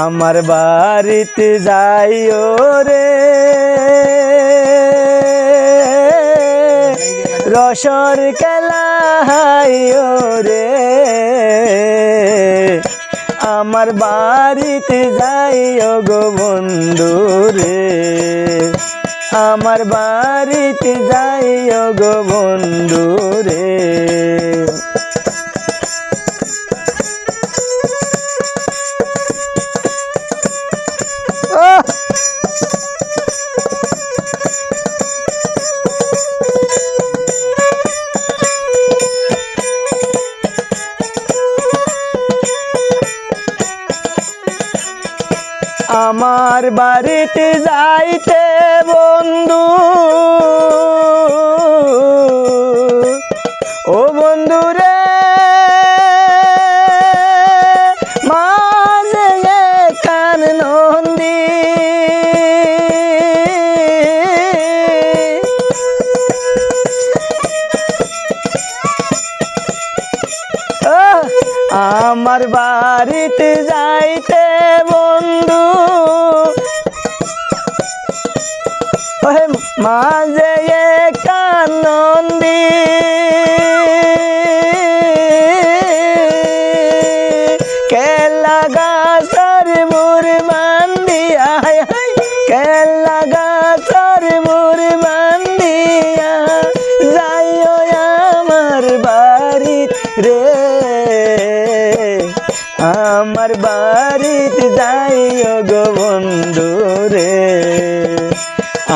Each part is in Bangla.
আমার বাড়িতে যাইও রে রসর খেলাইও রে আমার বাড়িতে যাইও গো বন্ধু রে আমার বাড়িতে যাইও গো বন্ধু রে আমার বাড়িতে যাইতে বন্ধু ও বন্ধু রে মাঝে কান নন্দী আমার বাড়িতে যাইতে বন্ধু মাঝে কানন্দি কেলা গাছর মুর বান্দিয়া কেলা গাছর মুর বান্দিয়া যাইও আমার বাড়ি রে আমার বাড়িতে যাইও গো বন্ধু রে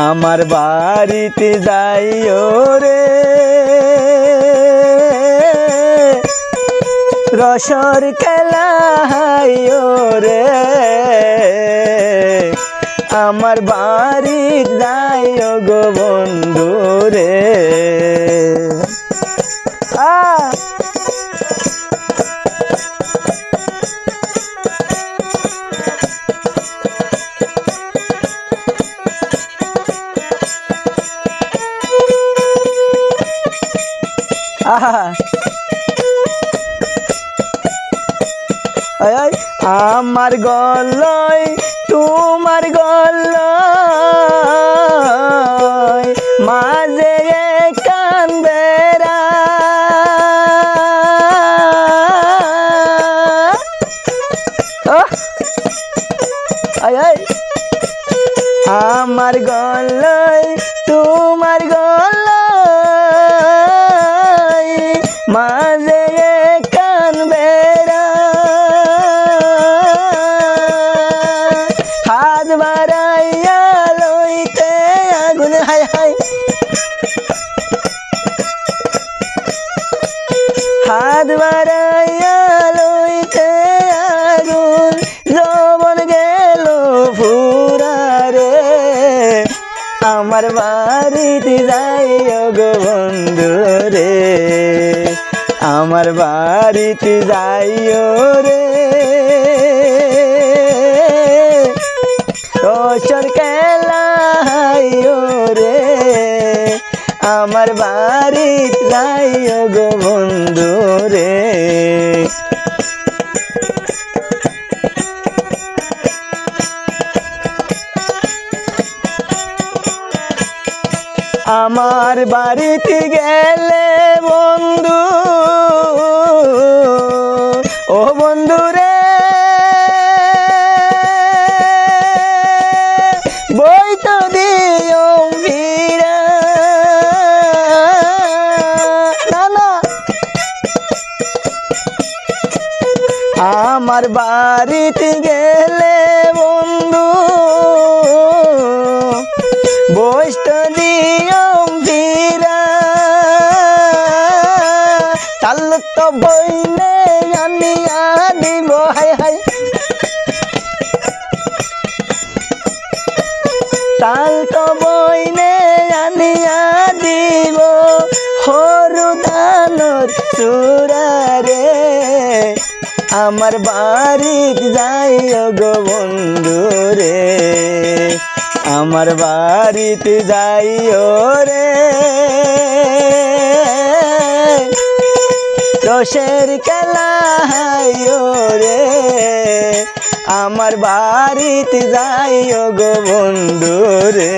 আমার বাড়িতে যাইও রে রসর খেলাইও রে আমার বাড়িতে যাইও গো বন্ধু রে আমার গলয় তোমার গলয় মাঝে কান বেড়া আমার গলয় তোমার গলয় মাঝে কান বেড়া হাত বাড়াইয়া লইতে আগুন হাই হাই হাত বাড়াইয়া লইতে আগুন যৌবন গেল ফুরা রে আমার বাড়িতে যাইও গো বন্ধু রে আমার বাড়িতে যাইও রে রসর খেলাইও রে আমার বাড়িতে যাইও গো বন্ধু রে আমার বাড়িতে গেলে বন্ধু ও বন্ধু রে বই তো দিও ফিরা না না আমার বাড়িতে গেলে বন্ধু বৈষ্ট দিও ফিরা তাল তো বইনে আনিয়া দিব হাই হাই তাল তো বইনে আনিয়া দিব হরু দানোর চূড়া রে আমার বাড়িতে যাইও গো বন্ধু রে আমার বাড়িতে যাইও রে রসের খেলাইও রে আমার বাড়িতে যাইও গো বন্ধু রে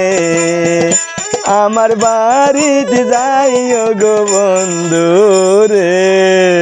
আমার বাড়িতে যাইও গো বন্ধু রে।